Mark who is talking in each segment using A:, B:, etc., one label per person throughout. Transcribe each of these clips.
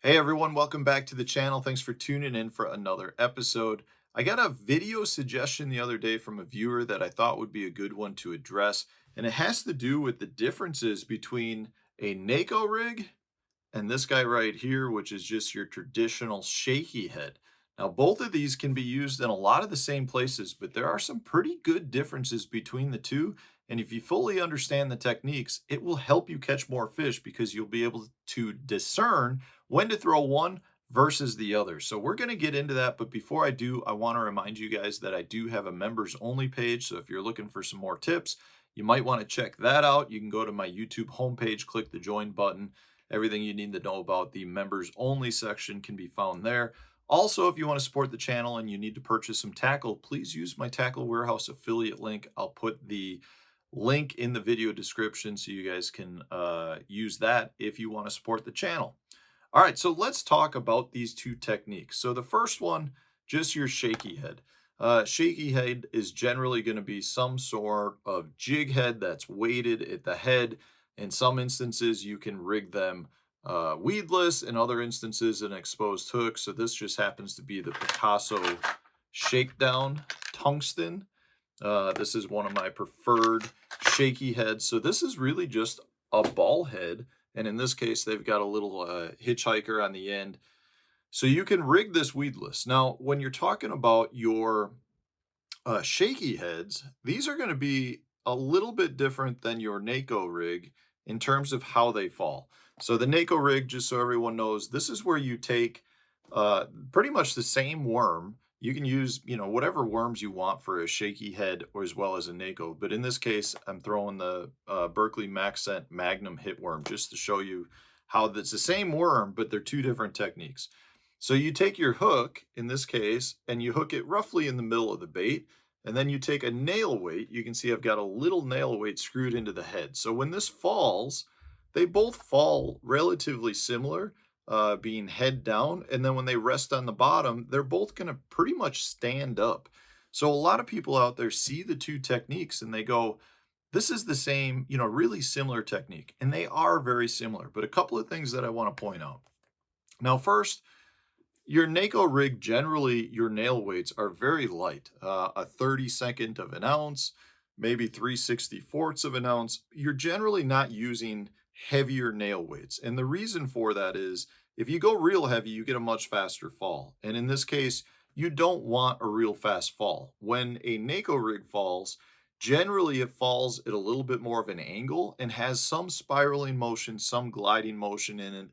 A: Hey everyone, welcome back to the channel. Thanks for tuning in for another episode. I got a video suggestion the other day from a viewer that I thought would be a good one to address, and it has to do with the differences between a Neko rig and this guy right here, which is just your traditional shaky head. Now, both of these can be used in a lot of the same places, but there are some pretty good differences between the two. And if you fully understand the techniques, it will help you catch more fish because you'll be able to discern when to throw one versus the other. So we're going to get into that. But before I do, I want to remind you guys that I do have a members only page. So if you're looking for some more tips, you might want to check that out. You can go to my YouTube homepage, click the join button. Everything you need to know about the members only section can be found there. Also, if you want to support the channel and you need to purchase some tackle, please use my Tackle Warehouse affiliate link. I'll put the link in the video description so you guys can use that if you want to support the channel. All right, so let's talk about these two techniques. So the first one, just your shaky head. Shaky head is generally going to be some sort of jig head that's weighted at the head. In some instances, you can rig them weedless. In other instances, an exposed hook. So this just happens to be the Picasso Shakedown Tungsten. This is one of my preferred shaky heads. So this is really just a ball head. And in this case, they've got a little hitchhiker on the end. So you can rig this weedless. Now, when you're talking about your shaky heads, these are going to be a little bit different than your Neko rig in terms of how they fall. So the Neko rig, just so everyone knows, this is where you take pretty much the same worm. You can use, whatever worms you want for a shaky head or as well as a Neko. But in this case, I'm throwing the Berkeley Maxcent Magnum hit worm just to show you how it's the same worm, but they're two different techniques. So you take your hook in this case and you hook it roughly in the middle of the bait. And then you take a nail weight. You can see I've got a little nail weight screwed into the head. So when this falls, they both fall relatively similar, being head down. And then when they rest on the bottom, they're both going to pretty much stand up. So a lot of people out there see the two techniques and they go, this is the same, really similar technique. And they are very similar. But a couple of things that I want to point out. Now, first, your Neko rig, generally, your nail weights are very light, a 32nd of an ounce, maybe 3/64ths of an ounce. You're generally not using heavier nail weights. And the reason for that is if you go real heavy, you get a much faster fall. And in this case, you don't want a real fast fall. When a Neko rig falls, generally it falls at a little bit more of an angle and has some spiraling motion, some gliding motion in it,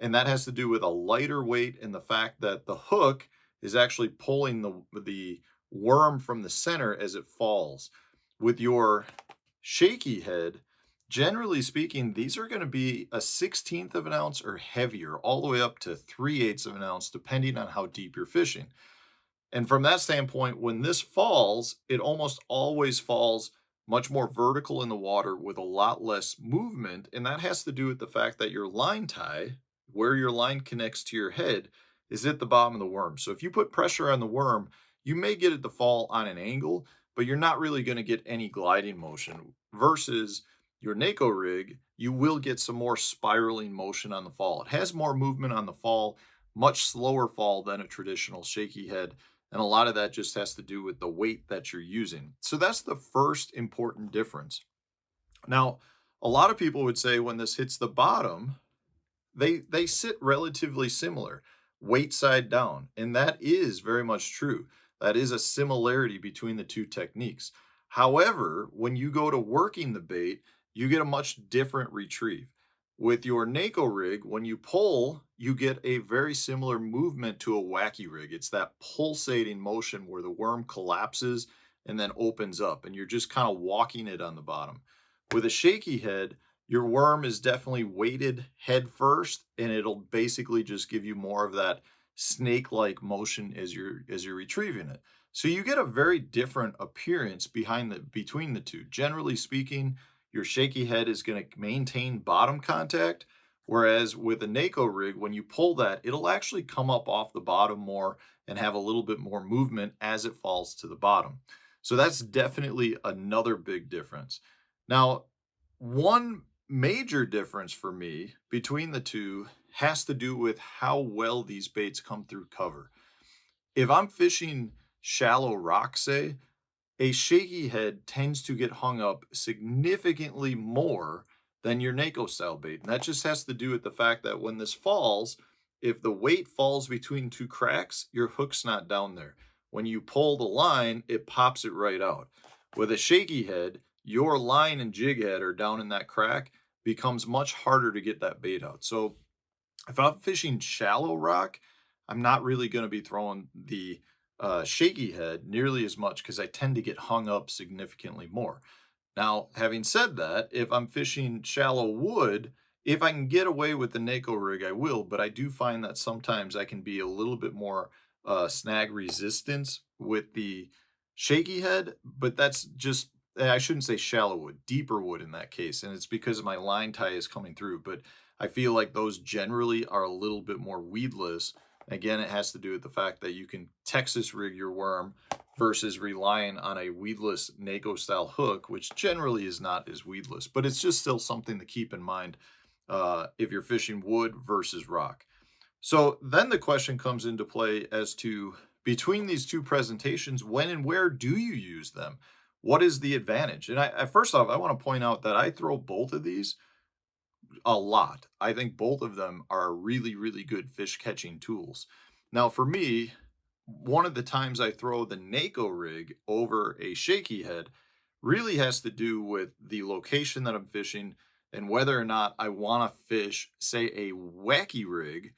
A: and that has to do with a lighter weight and the fact that the hook is actually pulling the worm from the center as it falls. With your shaky head, generally speaking, these are going to be a 16th of an ounce or heavier, all the way up to 3/8 of an ounce, depending on how deep you're fishing. And from that standpoint, when this falls, it almost always falls much more vertical in the water with a lot less movement. And that has to do with the fact that your line tie, where your line connects to your head, is at the bottom of the worm. So if you put pressure on the worm, you may get it to fall on an angle, but you're not really going to get any gliding motion. Versus your Neko rig, you will get some more spiraling motion on the fall. It has more movement on the fall, much slower fall than a traditional shaky head. And a lot of that just has to do with the weight that you're using. So that's the first important difference. Now, a lot of people would say when this hits the bottom, they sit relatively similar, weight side down, and that is very much true. That is a similarity between the two techniques. However, when you go to working the bait, you get a much different retrieve. With your Neko rig, when you pull, you get a very similar movement to a wacky rig. It's that pulsating motion where the worm collapses and then opens up, and you're just kind of walking it on the bottom. With a shaky head, your worm is definitely weighted head first, and it'll basically just give you more of that snake-like motion as you're retrieving it. So you get a very different appearance between the two. Generally speaking, your shaky head is going to maintain bottom contact, whereas with a Neko rig, when you pull that, it'll actually come up off the bottom more and have a little bit more movement as it falls to the bottom. So that's definitely another big difference. Now, one major difference for me between the two has to do with how well these baits come through cover. If I'm fishing shallow rock, say, a shaky head tends to get hung up significantly more than your Neko style bait. And that just has to do with the fact that when this falls, if the weight falls between two cracks, your hook's not down there. When you pull the line, it pops it right out. With a shaky head, your line and jig head are down in that crack, becomes much harder to get that bait out. So if I'm fishing shallow rock, I'm not really going to be throwing the shaky head nearly as much because I tend to get hung up significantly more. Now, having said that, if I'm fishing shallow wood, if I can get away with the Neko rig, I will, but I do find that sometimes I can be a little bit more snag resistance with the shaky head, but that's just, I shouldn't say shallow wood, deeper wood in that case. And it's because my line tie is coming through. But I feel like those generally are a little bit more weedless. Again, it has to do with the fact that you can Texas rig your worm versus relying on a weedless Neko style hook, which generally is not as weedless, but it's just still something to keep in mind if you're fishing wood versus rock. So then the question comes into play as to between these two presentations, when and where do you use them? What is the advantage? And first off, I want to point out that I throw both of these a lot. I think both of them are really, really good fish catching tools. Now, for me, one of the times I throw the Neko rig over a shaky head really has to do with the location that I'm fishing and whether or not I want to fish, say, a wacky rig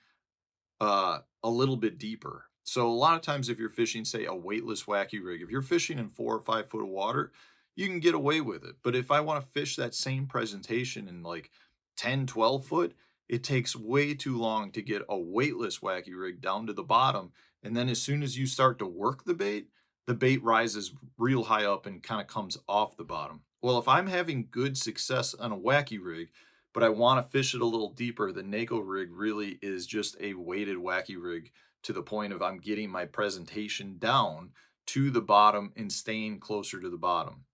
A: a little bit deeper. So a lot of times if you're fishing, say, a weightless wacky rig, if you're fishing in 4 or 5 foot of water, you can get away with it. But if I want to fish that same presentation in like 10, 12 foot, it takes way too long to get a weightless wacky rig down to the bottom. And then as soon as you start to work the bait rises real high up and kind of comes off the bottom. Well, if I'm having good success on a wacky rig, but I want to fish it a little deeper, the Neko rig really is just a weighted wacky rig to the point of I'm getting my presentation down to the bottom and staying closer to the bottom.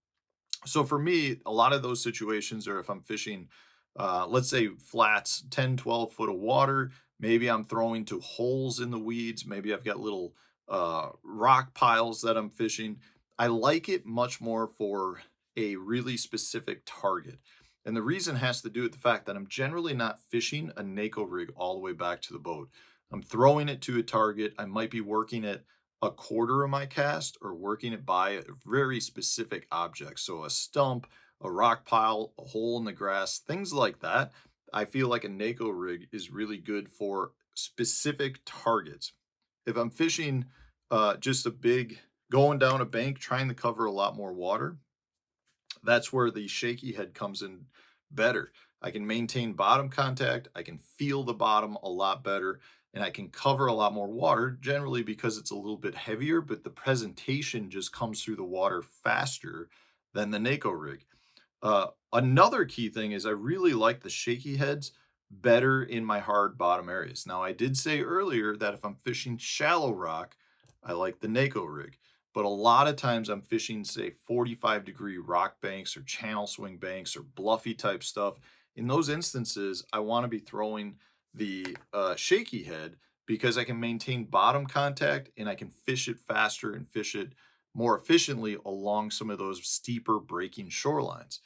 A: So for me, a lot of those situations are if I'm fishing, let's say flats, 10, 12 foot of water, maybe I'm throwing to holes in the weeds, maybe I've got little rock piles that I'm fishing. I like it much more for a really specific target. And the reason has to do with the fact that I'm generally not fishing a Neko rig all the way back to the boat. I'm throwing it to a target. I might be working it a quarter of my cast or working it by a very specific object. So a stump, a rock pile, a hole in the grass, things like that. I feel like a Neko rig is really good for specific targets. If I'm fishing just a big, going down a bank, trying to cover a lot more water, that's where the shaky head comes in better. I can maintain bottom contact, I can feel the bottom a lot better, and I can cover a lot more water, generally because it's a little bit heavier, but the presentation just comes through the water faster than the Neko rig. Another key thing is I really like the shaky heads better in my hard bottom areas. Now, I did say earlier that if I'm fishing shallow rock, I like the Neko rig. But a lot of times I'm fishing, say, 45-degree rock banks or channel swing banks or bluffy type stuff. In those instances, I want to be throwing the shaky head because I can maintain bottom contact and I can fish it faster and fish it more efficiently along some of those steeper breaking shorelines.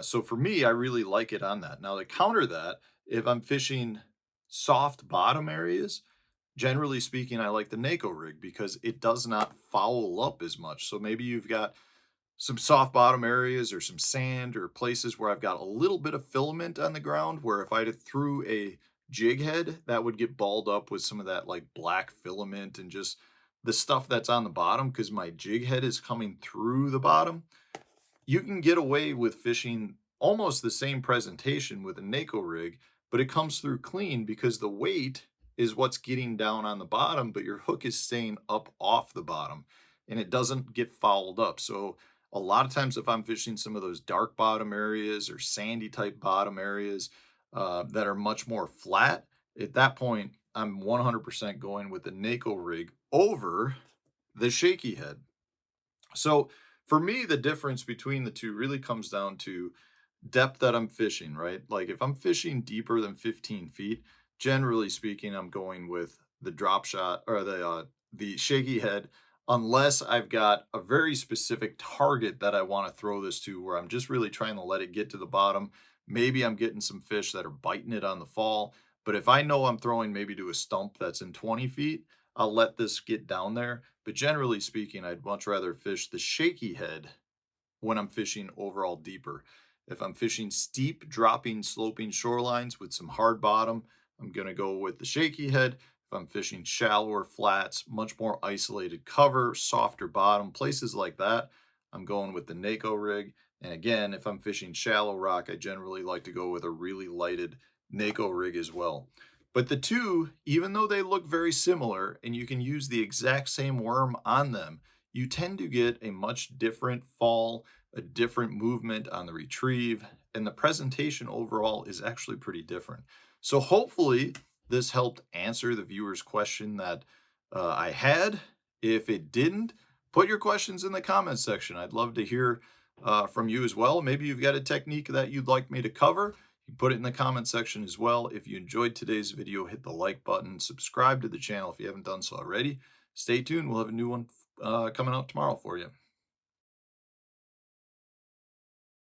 A: So for me, I really like it on that. Now, to counter that, if I'm fishing soft bottom areas, generally speaking, I like the Neko rig because it does not foul up as much. So maybe you've got some soft bottom areas or some sand or places where I've got a little bit of filament on the ground where if I threw a jig head, that would get balled up with some of that like black filament and just the stuff that's on the bottom because my jig head is coming through the bottom. You can get away with fishing almost the same presentation with a Neko rig, but it comes through clean because the weight is what's getting down on the bottom, but your hook is staying up off the bottom and it doesn't get fouled up. So a lot of times if I'm fishing some of those dark bottom areas or sandy type bottom areas that are much more flat, at that point, I'm 100% going with the Neko rig over the shaky head. So for me, the difference between the two really comes down to depth that I'm fishing, right? Like if I'm fishing deeper than 15 feet, Generally speaking, I'm going with the drop shot or the shaky head, unless I've got a very specific target that I want to throw this to, where I'm just really trying to let it get to the bottom. Maybe I'm getting some fish that are biting it on the fall. But if I know I'm throwing maybe to a stump that's in 20 feet, I'll let this get down there. But generally speaking, I'd much rather fish the shaky head when I'm fishing overall deeper. If I'm fishing steep, dropping, sloping shorelines with some hard bottom, I'm going to go with the shaky head. If I'm fishing shallower flats, much more isolated cover, softer bottom, places like that, I'm going with the Neko rig. And again, if I'm fishing shallow rock, I generally like to go with a really lighted Neko rig as well. But the two, even though they look very similar and you can use the exact same worm on them, you tend to get a much different fall, a different movement on the retrieve, and the presentation overall is actually pretty different. So hopefully this helped answer the viewer's question that I had. If it didn't, put your questions in the comments section. I'd love to hear from you as well. Maybe you've got a technique that you'd like me to cover. You put it in the comment section as well. If you enjoyed today's video, hit the like button, subscribe to the channel if you haven't done so already. Stay tuned. We'll have a new one coming out tomorrow for you.